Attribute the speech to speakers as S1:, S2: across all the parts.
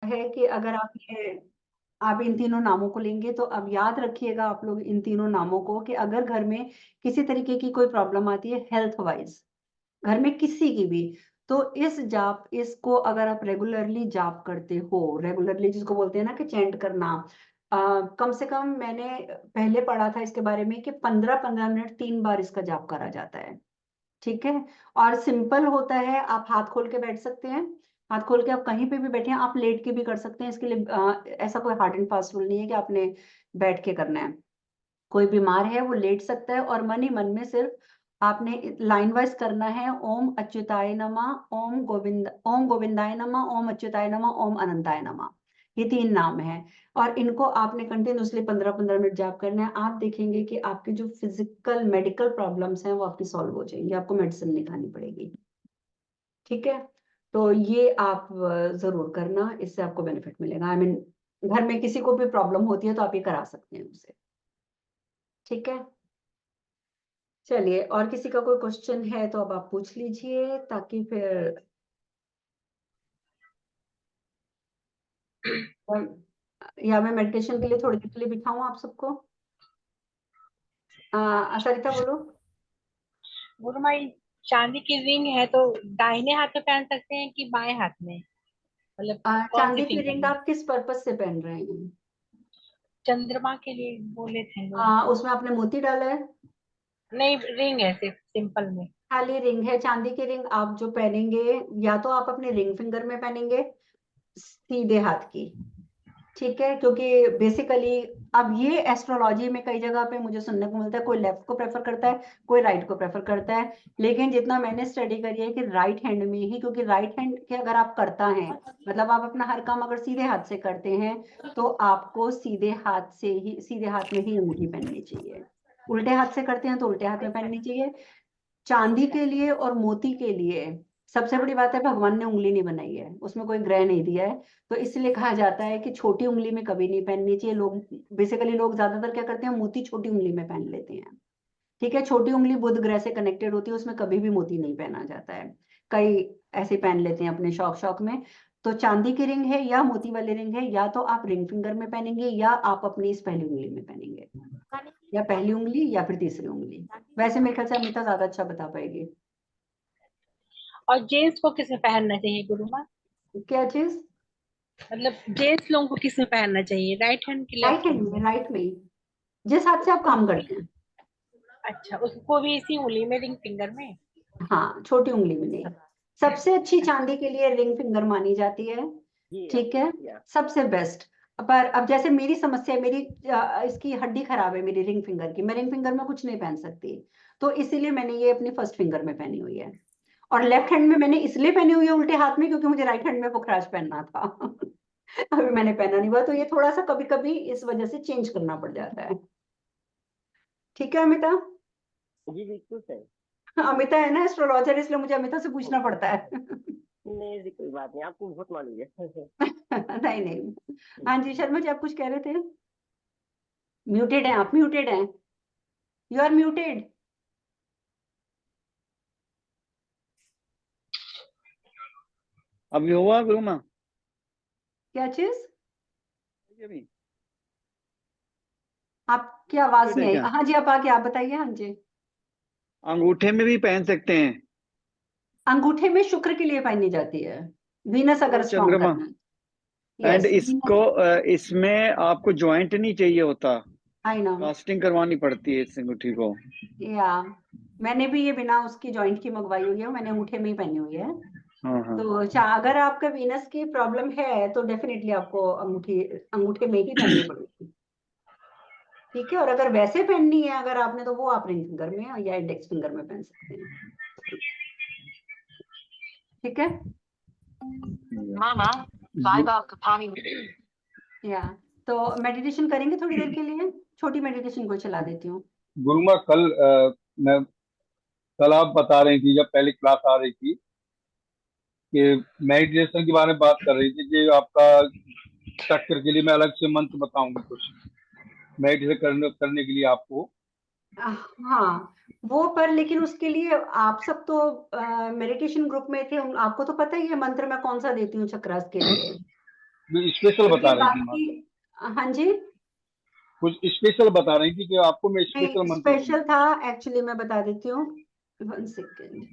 S1: है कि अगर आप इन तीनों नामों को लेंगे तो अब याद रखिएगा आप लोग इन तीनों नामों को, कि अगर घर में किसी तरीके की कोई प्रॉब्लम आती है हेल्थ वाइज, घर में किसी की भी, तो इसको अगर आप रेगुलरली जाप करते हो, रेगुलरली जिसको बोलते हैं ना कि चैंट करना, कम से कम मैंने पहले पढ़ा था इसके बारे में कि 15-15 मिनट 3 बार इसका जाप करा जाता है। ठीक है। और सिंपल होता है, आप हाथ खोल के बैठ सकते हैं, हाथ खोल के आप कहीं पे भी बैठे हैं, आप लेट के भी कर सकते हैं, इसके लिए ऐसा कोई हार्ड एंड फास्ट रूल नहीं है कि आपने बैठ के करना है। कोई बीमार है वो लेट सकता है, और मन ही मन में सिर्फ आपने लाइन वाइज करना है, ओम अच्युताय नमः, ओम गोविंदाय नमः, ओम अच्युताय नमः, ओम अनंताय नमः। ये 3 नाम है, और इनको आपने कंटिन्यूसली 15-15 मिनट जाप करना है। आप देखेंगे कि आपके जो फिजिकल मेडिकल प्रॉब्लम्स हैं वो आपकी सॉल्व हो जाएंगी, आपको मेडिसिन नहीं खानी पड़ेगी। ठीक है। तो ये आप जरूर करना, इससे आपको बेनिफिट मिलेगा। आई मीन घर में किसी को भी प्रॉब्लम होती है तो आप ये करा सकते हैं उसे। ठीक है। चलिए, और किसी का कोई क्वेश्चन है तो अब आप पूछ लीजिए, ताकि फिर या मैं मेडिटेशन के लिए थोड़ी देर के लिए बिठाऊं आप सबको। सरिता बोलो।
S2: गुरु माई, चांदी की रिंग है तो दाहिने हाथ में पहन सकते हैं कि बाएं हाथ में? मतलब कौन सी
S1: चांदी की
S2: फिंगर
S1: रिंग
S2: में?
S1: आप किस पर्पस से पहन रहे हैं?
S2: चंद्रमा के लिए बोले थे लोग।
S1: उसमें आपने मोती डाला है?
S2: नहीं, रिंग है सिर्फ सिंपल में।
S1: खाली रिंग है। चांदी की रिंग आप जो पहनेंगे, या तो आप अपने रिंग फिंगर में पहनेंगे, सीधे हाथ की। ठीक है, क्योंकि बेसिकली अब ये एस्ट्रोलॉजी में कई जगह पे मुझे सुनने को मिलता है, कोई लेफ्ट को प्रेफर करता है, कोई राइट को प्रेफर करता है, लेकिन जितना मैंने स्टडी करी है कि राइट हैंड में ही, क्योंकि राइट हैंड के अगर आप करता है, मतलब आप अपना हर काम अगर सीधे हाथ से करते हैं, तो आपको सीधे हाथ में ही अंगूठी पहननी चाहिए। उल्टे हाथ से करते हैं तो उल्टे हाथ में पहननी चाहिए। चांदी के लिए और मोती के लिए सबसे बड़ी बात है, भगवान ने उंगली नहीं बनाई है, उसमें कोई ग्रह नहीं दिया है, तो इसलिए कहा जाता है कि छोटी उंगली में कभी नहीं पहननी चाहिए। लोग ज्यादातर क्या करते हैं, मोती छोटी उंगली में पहन लेते हैं। ठीक है, छोटी उंगली बुध ग्रह से कनेक्टेड होती है, उसमें कभी भी मोती नहीं पहना जाता है। कई ऐसे पहन लेते हैं अपने शौक शौक में। तो चांदी की रिंग है या मोती वाली रिंग है, या तो आप रिंग फिंगर में पहनेंगे, या आप अपनी इस पहली उंगली में पहनेंगे, या पहली उंगली या फिर तीसरी उंगली। वैसे मेरे ख्याल से अमिता ज्यादा अच्छा बता पाएगी।
S2: और जेंट्स को किस में पहनना चाहिए गुरु माँ?
S1: क्या चीज?
S2: मतलब जेंट्स लोगों को किस में पहनना चाहिए, राइट हैंड की
S1: राइट
S2: लेफ्ट
S1: हैंड
S2: हैंड
S1: में,
S2: में?
S1: राइट में ही, जिस हाथ से आप
S2: उसको
S1: काम
S2: भी?
S1: करते हैं।
S2: अच्छा, उसको भी इसी उंगली में, रिंग फिंगर में?
S1: हाँ, छोटी उंगली में नहीं। सबसे अच्छी चांदी के लिए रिंग फिंगर मानी जाती है। ठीक है, सबसे बेस्ट। पर अब जैसे मेरी समस्या, इसकी हड्डी खराब है मेरी रिंग फिंगर की, मैं रिंग फिंगर में कुछ नहीं पहन सकती, तो इसीलिए मैंने ये अपनी फर्स्ट फिंगर में पहनी हुई है। और लेफ्ट हैंड में मैंने इसलिए पहनी हुई है उल्टे हाथ में, क्योंकि मुझे राइट हैंड में पुखराज पहनना था। अभी मैंने पहना नहीं हुआ, तो ये थोड़ा सा कभी कभी इस वजह से चेंज करना पड़ जाता है। ठीक है अमिता।
S3: जी बिल्कुल सही।
S1: अमिता है ना एस्ट्रोलॉजर, इसलिए मुझे अमिता से पूछना पड़ता है।
S3: नहीं जी, कोई बात नहीं, आपको बहुत नॉलेज है।
S1: नहीं नहीं। हाँ जी शर्मा जी, आप कुछ कह रहे थे? म्यूटेड है आप, म्यूटेड हैं, यू आर म्यूटेड।
S4: अभी हुआ गुरु माँ?
S1: क्या चीज?
S4: अभी
S1: आपकी आवाज
S4: मुकुट है
S1: नहीं आई।
S4: क्या?
S1: हाँ जी, आप आगे आप बताइए। हाँ जी।
S4: अंगूठे में भी पहन सकते हैं?
S1: अंगूठे में शुक्र के लिए पहनी जाती है, वीनस अगर
S4: और
S1: स्ट्रॉन्ग
S4: चंद्रमा।
S1: करना है।
S4: एंड
S1: यस
S4: इसको इसमें आपको ज्वाइंट नहीं चाहिए होता,
S1: आई नो।
S4: कास्टिंग करवानी पड़ती है इस अंगूठी को।
S1: या मैंने भी ये बिना उसकी जॉइंट की मंगवाई हुई है, मैंने अंगूठे में ही पहनी हुई है।
S4: हाँ हाँ।
S1: तो अगर आपका वीनस की प्रॉब्लम है तो डेफिनेटली आपको अंगूठे में ही पहननी पड़ेगी। ठीक है, और अगर वैसे पहननी है अगर आपने, तो वो आप रिंग फिंगर में या इंडेक्स फिंगर में पहन सकते हैं। ठीक है।
S5: Mama, 5 hour पानी।
S1: या तो मेडिटेशन करेंगे थोड़ी देर के लिए, छोटी मेडिटेशन को चला देती हूँ।
S6: गुरुमा, मैं कल आप बता रही थी जब पहली क्लास आ रही थी कि मेडिटेशन के बारे में बात कर रही थी कि आपका स्ट्रक्चर के लिए मैं अलग से मंत्र बताऊंगी कुछ मेडिटेशन करने के लिए आपको।
S1: हाँ, वो पर लेकिन उसके लिए आप सब तो मेडिटेशन ग्रुप में थे, आपको तो पता ही है मंत्र मैं कौन सा देती हूँ चक्रास के लिए।
S6: स्पेशल बता
S1: क्योंकि
S6: रही थी
S1: बाकी, हाँ जी,
S6: कुछ स्पेशल बता रही थी कि आपको मैं स्पेशल
S1: नहीं
S6: मंत्र
S1: स्पेशल था एक्चुअली, मैं बता देती हूँ, 1 सेकेंड।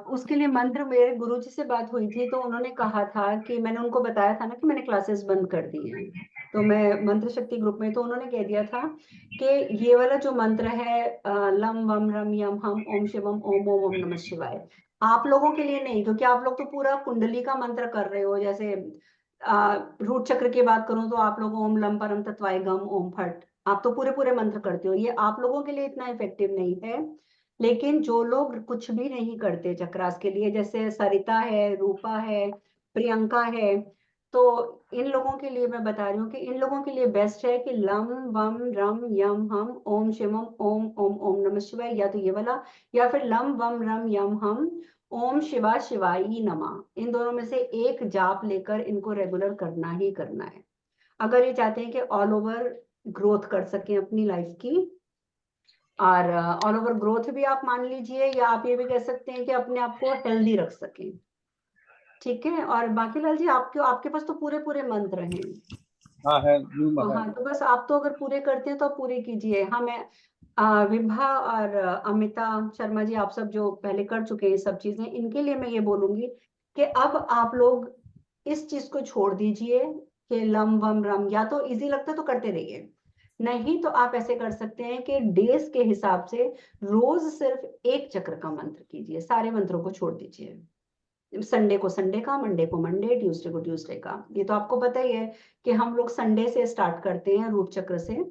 S1: उसके लिए मंत्र, मेरे गुरुजी से बात हुई थी तो उन्होंने कहा था कि, मैंने उनको बताया था ना कि मैंने क्लासेस बंद कर दी हैं, तो मैं मंत्र शक्ति ग्रुप में, तो उन्होंने कह दिया था कि ये वाला जो मंत्र है लम वम रम यम हम ओम शिवम ओम ओम ओम नमः शिवाय, आप लोगों के लिए नहीं, क्योंकि आप लोग तो पूरा कुंडली का मंत्र कर रहे हो। जैसे रूट चक्र की बात करूं तो आप लोग ओम लम परम तत्वाय गम ओम फट, आप तो पूरे पूरे मंत्र करते हो, ये आप लोगों के लिए इतना इफेक्टिव नहीं है। लेकिन जो लोग कुछ भी नहीं करते चक्रास के लिए, जैसे सरिता है, रूपा है, प्रियंका है, तो इन लोगों के लिए मैं बता रही हूँ कि इन लोगों के लिए बेस्ट है कि लम वम रम यम हम ओम शिवम ओम ओम ओम नमः शिवाय, या तो ये वाला, या फिर लम वम रम यम हम ओम शिवा शिवाई नमः, इन दोनों में से एक जाप लेकर इनको रेगुलर करना ही करना है, अगर ये चाहते हैं कि ऑल ओवर ग्रोथ कर सकें अपनी लाइफ की। और ऑल ओवर ग्रोथ भी आप मान लीजिए, या आप ये भी कह सकते हैं कि अपने आप को हेल्दी रख सकें। ठीक है, और बाकी लाल जी आपके पास तो पूरे पूरे मंत्र हैं।
S6: हाँ है, यूं
S1: तो
S6: है।
S1: हाँ, तो बस आप तो अगर पूरे करते हैं तो आप पूरे कीजिए। हाँ, मैं विभा और अमिता शर्मा जी, आप सब जो पहले कर चुके हैं सब चीजें, इनके लिए मैं ये बोलूंगी कि अब आप लोग इस चीज को छोड़ दीजिए कि लम वम रम, या तो इजी लगता है तो करते रहिए, नहीं तो आप ऐसे कर सकते हैं कि डेज के हिसाब से रोज सिर्फ एक चक्र का मंत्र कीजिए, सारे मंत्रों को छोड़ दीजिए। संडे को संडे का, मंडे को मंडे, ट्यूसडे को ट्यूसडे का। ये तो आपको पता ही है कि हम लोग संडे से स्टार्ट करते हैं रूट चक्र से,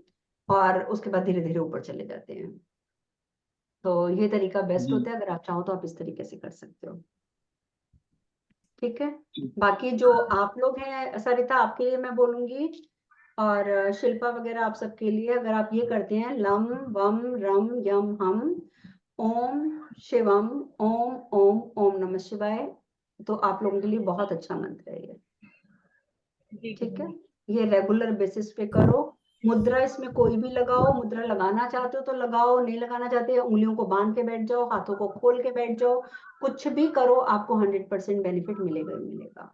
S1: और उसके बाद धीरे धीरे ऊपर चले जाते हैं। तो ये तरीका बेस्ट
S6: जी
S1: होता है, अगर आप चाहो तो आप इस तरीके से कर सकते हो। ठीक है, बाकी जो आप लोग हैं सरिता, आपके लिए मैं बोलूंगी, और शिल्पा वगैरह आप सबके लिए, अगर आप ये करते हैं लम वम रम यम हम ओम शिवम ओम ओम ओम नमः शिवाय, तो आप लोगों के लिए बहुत अच्छा मंत्र है ये।
S2: जी
S1: ठीक है,
S2: गुरुमाई।
S1: ये रेगुलर बेसिस पे करो। मुद्रा इसमें कोई भी लगाओ, मुद्रा लगाना चाहते हो तो लगाओ, नहीं लगाना चाहते उंगलियों को बांध के बैठ जाओ, हाथों को खोल के बैठ जाओ, कुछ भी करो, आपको 100% बेनिफिट मिलेगा ही मिलेगा।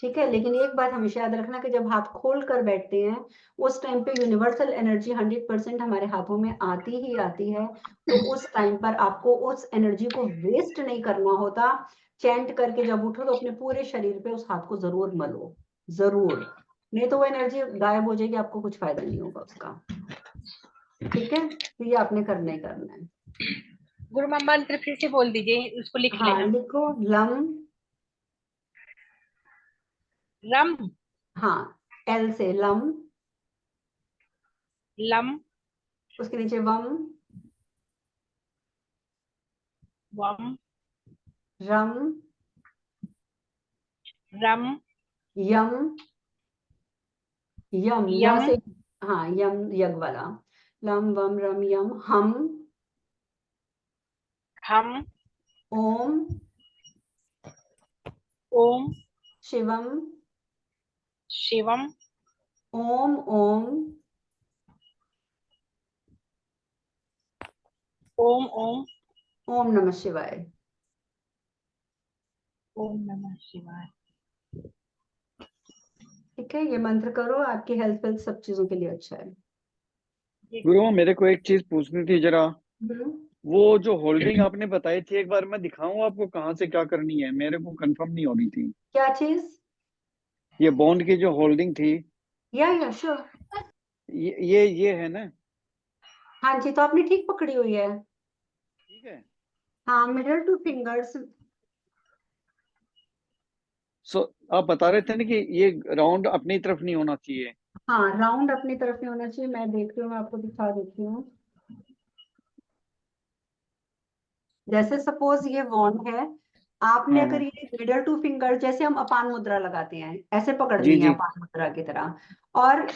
S1: ठीक है, लेकिन एक बात हमेशा याद रखना कि जब हाथ खोल कर बैठते हैं उस टाइम पे यूनिवर्सल एनर्जी 100% हमारे हाथों में आती ही आती है, तो उस टाइम पर आपको उस एनर्जी को वेस्ट नहीं करना होता। चैंट करके जब उठो तो अपने पूरे शरीर पे उस हाथ को जरूर मलो, जरूर, नहीं तो वो एनर्जी गायब हो जाएगी, आपको कुछ फायदा नहीं होगा उसका। ठीक है, तो ये आपने करना ही करना है।
S2: गुरुमाई मंत्र फिर से बोल दीजिए, उसको लिख
S1: हाँ,
S2: लेना।
S1: लिखो लम,
S2: रम
S1: हाँ, एल से लम,
S2: लम
S1: उसके नीचे वम,
S2: वम
S1: रम,
S2: रम
S1: यम, यम
S2: यम
S1: से, हाँ यम यग वाला, लम वम रम यम हम
S2: हम
S1: ओम
S2: ओम
S1: शिवम
S2: शिवम
S1: ओम ओम
S2: ओम ओम
S1: ओम नमः शिवाय।
S2: ओम नमः शिवाय।
S1: ठीक है, ये मंत्र करो, आपकी हेल्थ वेल्थ सब चीजों के लिए अच्छा है।
S2: जी
S4: गुरु मेरे को एक चीज पूछनी थी जरा,
S1: हम्म,
S4: वो जो होल्डिंग आपने बताई थी, एक बार मैं दिखाऊं आपको कहाँ से क्या करनी है, मेरे को कंफर्म नहीं हो रही थी।
S1: क्या चीज?
S4: ये बॉन्ड की जो होल्डिंग थी,
S1: या श्योर।
S4: ये है ना?
S1: हाँ जी, तो आपने ठीक पकड़ी हुई है।
S4: ठीक है।
S1: हाँ, मिडल टू फिंगर्स।
S4: सो आप बता रहे थे ना कि ये राउंड अपनी तरफ नहीं होना चाहिए।
S1: हाँ, राउंड अपनी तरफ में होना चाहिए, मैं देख रही हूँ, मैं आपको दिखा देती हूँ। जैसे सपोज ये वॉन्ड है, आपने
S4: हाँ
S1: अगर
S4: हाँ।
S1: ये मिडल टू फिंगर, जैसे हम अपान मुद्रा लगाते हैं ऐसे
S4: जी
S1: पकड़नी है
S4: जी।
S1: अपान मुद्रा की तरह। और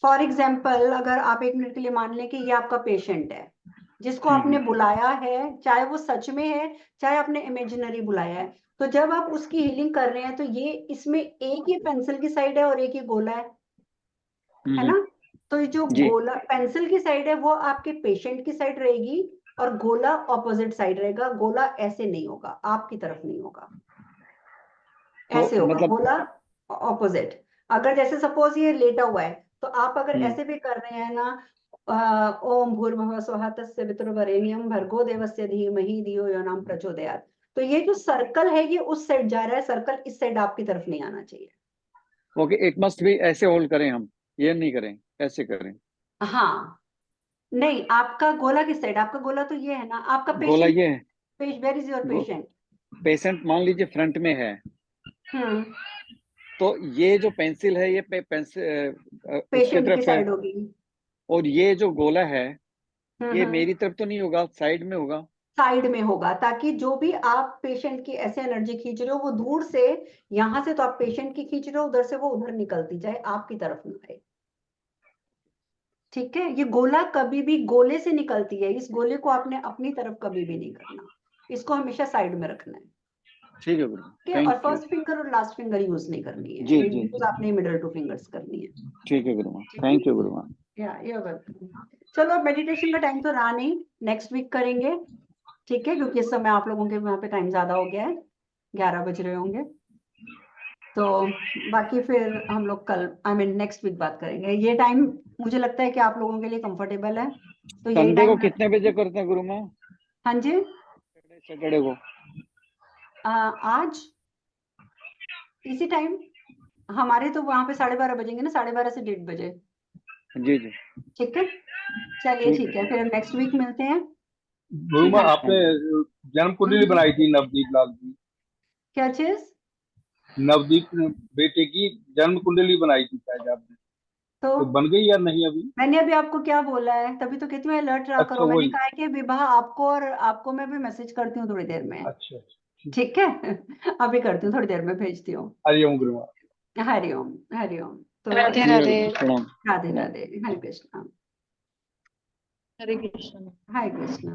S1: फॉर एग्जाम्पल अगर आप 1 मिनट के लिए मान लें कि ये आपका पेशेंट है जिसको आपने
S4: हम्म।
S1: बुलाया है, चाहे वो सच में है चाहे आपने इमेजिनरी बुलाया है, तो जब आप उसकी हीलिंग कर रहे हैं तो ये इसमें एक ही पेंसिल की साइड है और एक ही गोला है
S4: हम्म।
S1: ना? तो ये जो
S4: जी।
S1: गोला पेंसिल की साइड है वो आपके पेशेंट की साइड रहेगी, और गोला ऑपोजिट साइड रहेगा। गोला ऐसे नहीं होगा, आपकी तरफ नहीं होगा,
S4: तो
S1: ऐसे होगा
S4: मतलब
S1: गोला ऑपोजिट। अगर जैसे सपोज ये लेटा हुआ है तो आप अगर
S4: हम्म,
S1: ऐसे भी कर रहे हैं ना, ओम भूर्भुवः स्वः तस्य वितुर्वरेण्यं भर्गो देवस्य धीमहि धियो यो नाम प्रचोदयात्, तो ये जो सर्कल है ये उस साइड जा रहा है, सर्कल इस साइड आपकी तरफ नहीं आना चाहिए।
S4: ओके, इट मस्ट भी ऐसे होल्ड करें हम, ये नहीं करें, ऐसे करें।
S1: हाँ, नहीं आपका गोला किस साइड, आपका गोला तो ये है ना, आपका
S4: गोला
S1: पेशेंट,
S4: ये है,
S1: where is your patient?
S4: Patient मान लीजिए फ्रंट में है,
S1: हम्म,
S4: तो ये जो पेंसिल है ये पेंसिल उसके
S1: पेशेंट की
S4: तरफ है,
S1: साइड होगी।
S4: और ये जो गोला है ये
S1: हम्म,
S4: मेरी तरफ तो नहीं होगा, साइड में होगा।
S1: साइड में होगा, ताकि जो भी आप पेशेंट की ऐसे एनर्जी खींच रहे हो वो दूर से, यहां से तो आप पेशेंट की खींच रहे हो, उधर से वो उधर निकलती जाए, आपकी तरफ ना आए। ठीक है, ये गोला कभी भी गोले से निकलती है, इस गोले को आपने अपनी तरफ कभी भी नहीं करना, इसको हमेशा साइड में रखना है।
S4: ठीक है गुरु,
S1: ठीक है, और
S4: थैंक यू।
S1: फर्स्ट फिंगर और लास्ट फिंगर यूज नहीं करनी है,
S4: जी जी
S1: यूज
S4: जी,
S1: आपने मिडल टू फिंगर्स करनी है।
S4: ठीक है गुरु,
S1: ठीक है,
S4: थैंक यू गुरु।
S1: या ये वेलकम। चलो, मेडिटेशन का टाइम तो रहा नहीं, नेक्स्ट वीक करेंगे। ठीक है, क्योंकि इस समय आप लोगों के वहां पे टाइम ज्यादा हो गया है, 11 बज रहे होंगे, तो बाकी फिर हम लोग कल नेक्स्ट वीक बात करेंगे। ये टाइम मुझे लगता है कि आप लोगों के लिए कंफर्टेबल है, तो यही
S4: संडे को
S1: टाइम।
S4: कितने बजे करते हैं गुरु माँ?
S1: हाँ जी,
S4: सैटरडे को
S1: आज इसी टाइम हमारे तो वहां पे 12:30 बजेंगे ना, 12:30 से 1:30 बजे।
S4: जी जी,
S1: ठीक है, चलिए
S4: ठीक
S1: ठीक है,
S4: है।
S1: फिर नेक्स्ट वीक मिलते हैं।
S6: गुरु माँ,
S1: हाँ,
S6: आपने जन्म कुंडली बनाई थी नवदीप लाल की,
S1: क्या चीज?
S6: नवदीप बेटे की जन्म कुंडली बनाई थी शायद आपने,
S1: तो
S6: तो बन गई या नहीं अभी?
S1: मैंने अभी आपको क्या बोला है, तभी तो कहती हूँ अलर्ट रहा
S6: अच्छा
S1: करो। मैंने
S6: वही,
S1: कहा है कि विवाह आपको, और आपको मैं भी मैसेज करती हूँ थोड़ी देर में।
S6: अच्छा अच्छा,
S1: ठीक है अभी करती हूँ, थोड़ी देर में भेजती हूँ।
S6: हरिओम गुरु माँ।
S1: हरिओम, हरिओम। तो
S5: राधे
S4: ठीक है
S5: राधे।
S4: गुरु, प्रणाम।
S1: राधे
S4: प्रणाम।
S1: राधे, हरे कृष्णा,
S5: हरे कृष्ण।
S1: हरे कृष्णा।